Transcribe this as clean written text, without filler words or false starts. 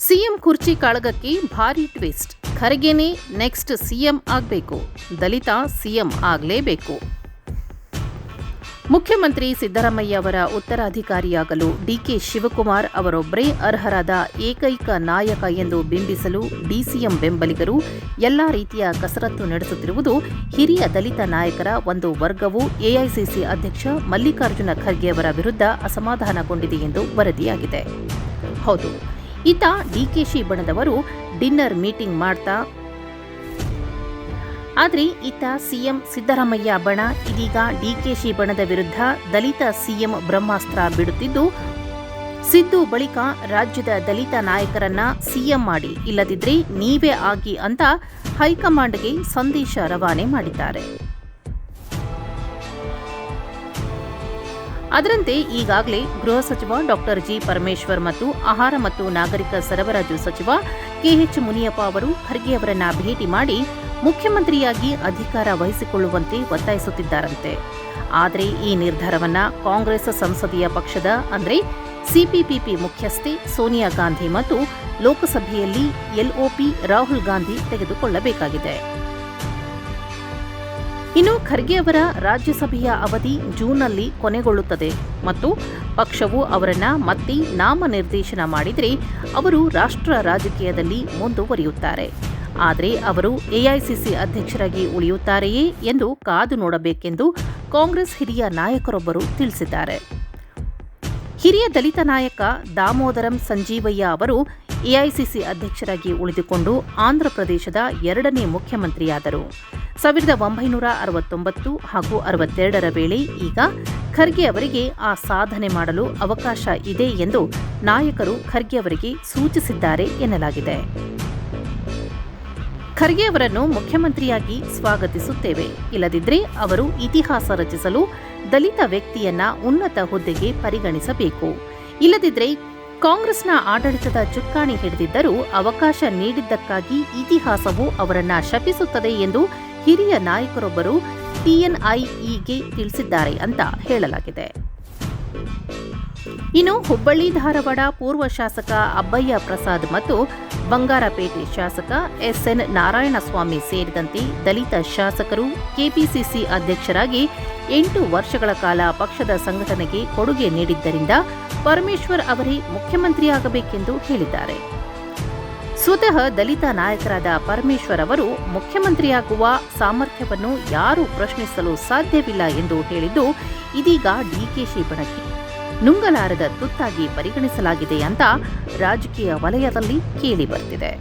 CM ಕುರ್ಚಿ ಕಾಳಗಕ್ಕೆ ಭಾರಿ twist. ಖರ್ಗೆನೇ next CM ಆಗಬೇಕು. ದಲಿತ ಸಿಎಂ ಆಗಲೇಬೇಕು. ಮುಖ್ಯಮಂತ್ರಿ ಸಿದ್ದರಾಮಯ್ಯ ಅವರ ಉತ್ತರಾಧಿಕಾರಿಯಾಗಲು ಡಿಕೆ ಶಿವಕುಮಾರ್ ಅವರೊಬ್ಬರೇ ಅರ್ಹರಾದ ಏಕೈಕ ನಾಯಕ ಎಂದು ಬಿಂಬಿಸಲು ಡಿಸಿಎಂ ಬೆಂಬಲಿಗರು ಎಲ್ಲಾ ರೀತಿಯ ಕಸರತ್ತು ನಡೆಸುತ್ತಿರುವುದು ಹಿರಿಯ ದಲಿತ ನಾಯಕರ ಒಂದು ವರ್ಗವು ಎಐಸಿಸಿ ಅಧ್ಯಕ್ಷ ಮಲ್ಲಿಕಾರ್ಜುನ ಖರ್ಗೆ ಅವರ ವಿರುದ್ಧ ಅಸಮಾಧಾನಗೊಂಡಿದೆ ಎಂದು ವರದಿಯಾಗಿದೆ. ಹೌದು, ಈತ ಡಿಕೆಶಿ ಬಣದವರು ಡಿನ್ನರ್ ಮೀಟಿಂಗ್ ಮಾಡ್ತಾ ಆದರೆ ಈತ ಸಿಎಂ ಸಿದ್ದರಾಮಯ್ಯ ಬಣ ಇದೀಗ ಡಿಕೆಶಿ ಬಣದ ವಿರುದ್ಧ ದಲಿತ ಸಿಎಂ ಬ್ರಹ್ಮಾಸ್ತ್ರ ಬಿಡುತ್ತಿದ್ದು, ಸಿದ್ದು ಬಳಿಕ ರಾಜ್ಯದ ದಲಿತ ನಾಯಕರನ್ನ ಸಿಎಂ ಮಾಡಿ, ಇಲ್ಲದಿದ್ರೆ ನೀವೇ ಆಗಿ ಅಂತ ಹೈಕಮಾಂಡ್ಗೆ ಸಂದೇಶ ರವಾನೆ ಮಾಡಿದ್ದಾರೆ. ಅದರಂತೆ ಈಗಾಗಲೇ ಗೃಹ ಸಚಿವ ಡಾಕ್ಟರ್ ಜಿ ಪರಮೇಶ್ವರ್ ಮತ್ತು ಆಹಾರ ಮತ್ತು ನಾಗರಿಕ ಸರಬರಾಜು ಸಚಿವ ಕೆಎಚ್ ಮುನಿಯಪ್ಪ ಅವರು ಖರ್ಗೆ ಅವರನ್ನ ಭೇಟಿ ಮಾಡಿ ಮುಖ್ಯಮಂತ್ರಿಯಾಗಿ ಅಧಿಕಾರ ವಹಿಸಿಕೊಳ್ಳುವಂತೆ ಒತ್ತಾಯಿಸುತ್ತಿದ್ದಾರಂತೆ. ಆದರೆ ಈ ನಿರ್ಧಾರವನ್ನ ಕಾಂಗ್ರೆಸ್ ಸಂಸದೀಯ ಪಕ್ಷದ ಅಂದರೆ ಸಿಪಿಪಿಪಿ ಮುಖ್ಯಸ್ಥೆ ಸೋನಿಯಾ ಗಾಂಧಿ ಮತ್ತು ಲೋಕಸಭೆಯಲ್ಲಿ ಎಲ್ಒಪಿ ರಾಹುಲ್ ಗಾಂಧಿ ತೆಗೆದುಕೊಳ್ಳಬೇಕಾಗಿದೆ. ಇನ್ನು ಖರ್ಗೆ ಅವರ ರಾಜ್ಯಸಭೆಯ ಅವಧಿ ಜೂನ್ನಲ್ಲಿ ಕೊನೆಗೊಳ್ಳುತ್ತದೆ ಮತ್ತು ಪಕ್ಷವು ಅವರನ್ನ ಮತ್ತೆ ನಾಮನಿರ್ದೇಶನ ಮಾಡಿದರೆ ಅವರು ರಾಷ್ಟ್ರ ರಾಜಕೀಯದಲ್ಲಿ ಮುಂದುವರಿಯುತ್ತಾರೆ. ಆದರೆ ಅವರು ಎಐಸಿಸಿ ಅಧ್ಯಕ್ಷರಾಗಿ ಉಳಿಯುತ್ತಾರೆಯೇ ಎಂದು ಕಾದು ನೋಡಬೇಕೆಂದು ಕಾಂಗ್ರೆಸ್ ಹಿರಿಯ ನಾಯಕರೊಬ್ಬರು ತಿಳಿಸಿದ್ದಾರೆ. ಹಿರಿಯ ದಲಿತ ನಾಯಕ ದಾಮೋದರಂ ಸಂಜೀವಯ್ಯ ಅವರು ಎಐಸಿಸಿ ಅಧ್ಯಕ್ಷರಾಗಿ ಉಳಿದುಕೊಂಡು ಆಂಧ್ರಪ್ರದೇಶದ ಎರಡನೇ ಮುಖ್ಯಮಂತ್ರಿಯಾದರು. 1969 ಹಾಗೂ 62ರ ವೇಳೆ ಈಗ ಖರ್ಗೆ ಅವರಿಗೆ ಆ ಸಾಧನೆ ಮಾಡಲು ಅವಕಾಶ ಇದೆ ಎಂದು ನಾಯಕರು ಖರ್ಗೆ ಅವರಿಗೆ ಸೂಚಿಸಿದ್ದಾರೆ ಎನ್ನಲಾಗಿದೆ. ಖರ್ಗೆ ಅವರನ್ನು ಮುಖ್ಯಮಂತ್ರಿಯಾಗಿ ಸ್ವಾಗತಿಸುತ್ತೇವೆ, ಇಲ್ಲದಿದ್ದರೆ ಅವರು ಇತಿಹಾಸ ರಚಿಸಲು ದಲಿತ ವ್ಯಕ್ತಿಯನ್ನ ಉನ್ನತ ಹುದ್ದೆಗೆ ಪರಿಗಣಿಸಬೇಕು, ಇಲ್ಲದಿದ್ದರೆ ಕಾಂಗ್ರೆಸ್ನ ಆಡಳಿತದ ಚುಕ್ಕಾಣಿ ಹಿಡಿದಿದ್ದರೂ ಅವಕಾಶ ನೀಡಿದ್ದಕ್ಕಾಗಿ ಇತಿಹಾಸವು ಅವರನ್ನ ಶಪಿಸುತ್ತದೆ ಎಂದು ಹಿರಿಯ ನಾಯಕರೊಬ್ಬರು ಟಿಎನ್ಐಇಗೆ ತಿಳಿಸಿದ್ದಾರೆ ಅಂತ ಹೇಳಲಾಗಿದೆ. ಇನ್ನು ಹುಬ್ಬಳ್ಳಿ ಧಾರವಾಡ ಪೂರ್ವ ಶಾಸಕ ಅಬ್ಬಯ್ಯ ಪ್ರಸಾದ್ ಮತ್ತು ಬಂಗಾರಪೇಟೆ ಶಾಸಕ ಎಸ್ಎನ್ ನಾರಾಯಣಸ್ವಾಮಿ ಸೇರಿದಂತೆ ದಲಿತ ಶಾಸಕರು ಕೆಪಿಸಿಸಿ ಅಧ್ಯಕ್ಷರಾಗಿ 8 ವರ್ಷಗಳ ಕಾಲ ಪಕ್ಷದ ಸಂಘಟನೆಗೆ ಕೊಡುಗೆ ನೀಡಿದ್ದರಿಂದ ಪರಮೇಶ್ವರ್ ಅವರೇ ಮುಖ್ಯಮಂತ್ರಿಯಾಗಬೇಕೆಂದು ಹೇಳಿದ್ದಾರೆ. ಸ್ವತಃ ದಲಿತ ನಾಯಕರಾದ ಪರಮೇಶ್ವರ್ ಅವರು ಮುಖ್ಯಮಂತ್ರಿಯಾಗುವ ಸಾಮರ್ಥ್ಯವನ್ನು ಯಾರೂ ಪ್ರಶ್ನಿಸಲು ಸಾಧ್ಯವಿಲ್ಲ ಎಂದು ಹೇಳಿದ್ದು ಇದೀಗ ಡಿಕೆಶಿ ಬಣಕ್ಕೆ ನುಂಗಲಾರದ ತುತ್ತಾಗಿ ಪರಿಗಣಿಸಲಾಗಿದೆ ಅಂತ ರಾಜಕೀಯ ವಲಯದಲ್ಲಿ ಕೇಳಿ ಬರ್ತಿದೆ.